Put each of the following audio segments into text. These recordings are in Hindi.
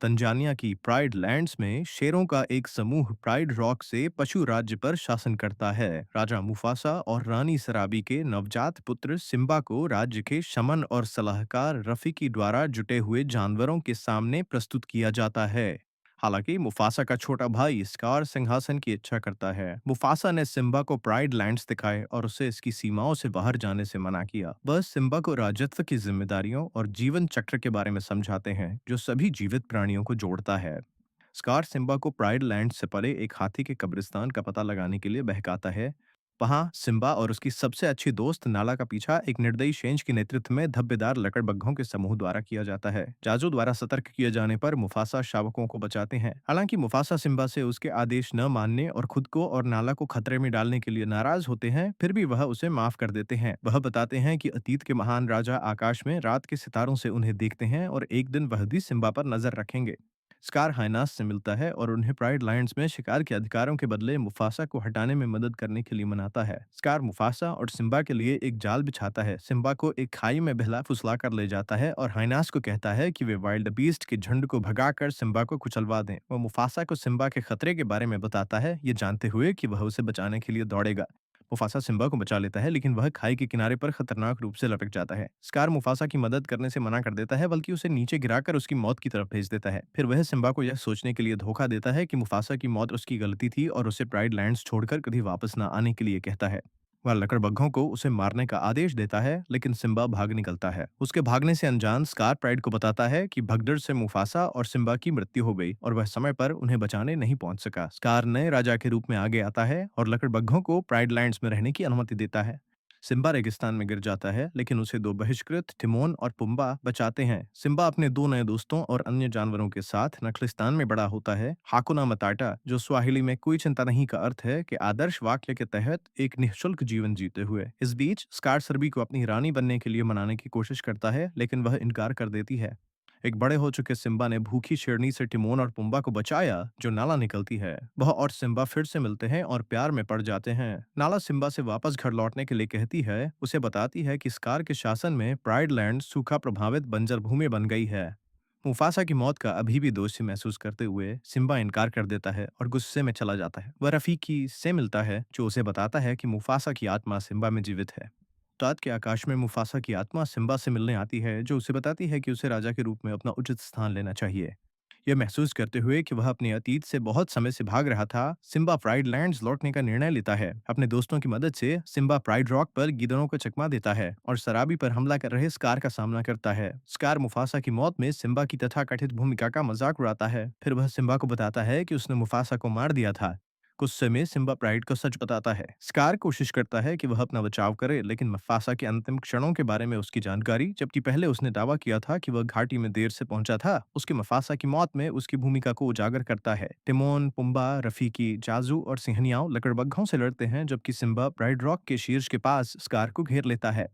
तंजानिया की प्राइड लैंड्स में शेरों का एक समूह प्राइड रॉक से पशु राज्य पर शासन करता है। राजा मुफासा और रानी सराबी के नवजात पुत्र सिम्बा को राज्य के शमन और सलाहकार रफीकी द्वारा जुटे हुए जानवरों के सामने प्रस्तुत किया जाता है। हालांकि मुफासा का छोटा भाई स्कार सिंहासन की इच्छा करता है। मुफासा ने सिम्बा को प्राइड लैंड्स दिखाए और उसे इसकी सीमाओं से बाहर जाने से मना किया। वह सिम्बा को राजत्व की जिम्मेदारियों और जीवन चक्र के बारे में समझाते हैं जो सभी जीवित प्राणियों को जोड़ता है। स्कार सिम्बा को प्राइड लैंड से परे एक हाथी के कब्रिस्तान का पता लगाने के लिए बहकाता है। वहां सिम्बा और उसकी सबसे अच्छी दोस्त नाला का पीछा एक निर्दयी शेंज के नेतृत्व में धब्बेदार लकड़बग्घों के समूह द्वारा किया जाता है। जाजू द्वारा सतर्क किए जाने पर मुफासा शावकों को बचाते हैं। हालांकि मुफासा सिम्बा से उसके आदेश न मानने और खुद को और नाला को खतरे में डालने के लिए नाराज होते हैं, फिर भी वह उसे माफ कर देते हैं। वह बताते हैं कि अतीत के महान राजा आकाश में रात के सितारों से उन्हें देखते हैं और एक दिन वह भी सिम्बा पर नजर रखेंगे। स्कार हाइनास से मिलता है और उन्हें प्राइड लायंस में शिकार के अधिकारों के बदले मुफासा को हटाने में मदद करने के लिए मनाता है। स्कार मुफासा और सिम्बा के लिए एक जाल बिछाता है, सिम्बा को एक खाई में बहला फुसला कर ले जाता है और हाइनास को कहता है कि वे वाइल्ड बीस्ट के झुंड को भगाकर सिम्बा को कुचलवा दें। वह मुफासा को सिम्बा के खतरे के बारे में बताता है, ये जानते हुए कि वह उसे बचाने के लिए दौड़ेगा। मुफासा सिम्बा को बचा लेता है, लेकिन वह खाई के किनारे पर खतरनाक रूप से लटक जाता है। स्कार मुफासा की मदद करने से मना कर देता है, बल्कि उसे नीचे गिराकर उसकी मौत की तरफ भेज देता है। फिर वह सिम्बा को यह सोचने के लिए धोखा देता है कि मुफासा की मौत उसकी गलती थी और उसे प्राइड लैंड्स छोड़कर कभी वापस न आने के लिए कहता है। वह लकड़बग्घों को उसे मारने का आदेश देता है, लेकिन सिम्बा भाग निकलता है। उसके भागने से अनजान स्कार प्राइड को बताता है कि भगदड़ से मुफासा और सिम्बा की मृत्यु हो गई और वह समय पर उन्हें बचाने नहीं पहुंच सका। स्कार नए राजा के रूप में आगे आता है और लकड़बग्घों को प्राइड लैंड्स में रहने की अनुमति देता है। सिम्बा रेगिस्तान में गिर जाता है, लेकिन उसे दो बहिष्कृत टिमोन और पुम्बा बचाते हैं। सिम्बा अपने दो नए दोस्तों और अन्य जानवरों के साथ नखलिस्तान में बड़ा होता है। हाकुना मताटा, जो स्वाहिली में कोई चिंता नहीं का अर्थ है, कि आदर्श वाक्य के तहत एक निःशुल्क जीवन जीते हुए। इस बीच स्कार सरबी को अपनी रानी बनने के लिए मनाने की कोशिश करता है, लेकिन वह इनकार कर देती है। एक बड़े हो चुके सिम्बा ने भूखी शेरनी से टिमोन और पुम्बा को बचाया, जो नाला निकलती है। वह और सिम्बा फिर से मिलते हैं और प्यार में पड़ जाते हैं। नाला सिम्बा से वापस घर लौटने के लिए कहती है, उसे बताती है कि स्कार के शासन में प्राइड लैंड सूखा प्रभावित बंजर भूमि बन गई है। मुफासा की मौत का अभी भी दोषी महसूस करते हुए सिम्बा इनकार कर देता है और गुस्से में चला जाता है। वह रफीकी से मिलता है, जो उसे बताता है कि मुफासा की आत्मा सिम्बा में जीवित है। रात के आकाश में मुफासा की आत्मा सिम्बा से मिलने आती है, जो उसे बताती है कि उसे राजा के रूप में अपना उचित स्थान लेना चाहिए। यह महसूस करते हुए कि वह अपने अतीत से बहुत समय से भाग रहा था, सिम्बा प्राइड लैंड्स लौटने का निर्णय लेता है। अपने दोस्तों की मदद से सिम्बा प्राइड रॉक पर गिदड़ों को चकमा देता है और शराबी पर हमला कर रहे स्कार का सामना करता है। स्कार मुफासा की मौत में सिम्बा की तथाकथित भूमिका का मजाक उड़ाता है। फिर वह सिम्बा को बताता है कि उसने मुफासा को मार दिया था। गुस्से में सिम्बा प्राइड को सच बताता है। स्कार कोशिश करता है कि वह अपना बचाव करे, लेकिन मुफासा के अंतिम क्षणों के बारे में उसकी जानकारी, जबकि पहले उसने दावा किया था कि वह घाटी में देर से पहुंचा था, उसकी मुफासा की मौत में उसकी भूमिका को उजागर करता है। टिमोन, पुम्बा, रफीकी, जाजू और सिंहनियाओं लकड़बग्घों से लड़ते हैं, जबकि सिम्बा प्राइड रॉक के शीर्ष के पास स्कार को घेर लेता है।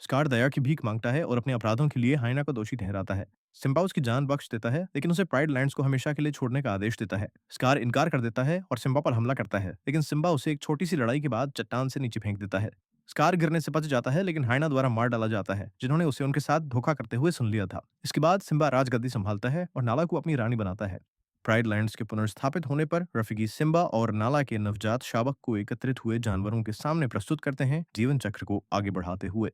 स्कार दया की भीख मांगता है और अपने अपराधों के लिए हाइना को दोषी ठहराता है। सिम्बा उसकी जान बख्श देता है, लेकिन उसे प्राइड लैंड्स को हमेशा के लिए छोड़ने का आदेश देता है। स्कार इनकार कर देता है और सिम्बा पर हमला करता है, लेकिन सिम्बा उसे एक छोटी सी लड़ाई के बाद चट्टान से नीचे फेंक देता है। स्कार गिरने से बच जाता है, लेकिन हाइना द्वारा मार डाला जाता है, जिन्होंने उसे उनके साथ धोखा करते हुए सुन लिया था। इसके बाद सिम्बा राजगद्दी संभालता है और नाला को अपनी रानी बनाता है। प्राइड लैंड्स के पुनर्स्थापित होने पर रफीकी सिम्बा और नाला के नवजात शावक को एकत्रित हुए जानवरों के सामने प्रस्तुत करते हैं, जीवन चक्र को आगे बढ़ाते हुए।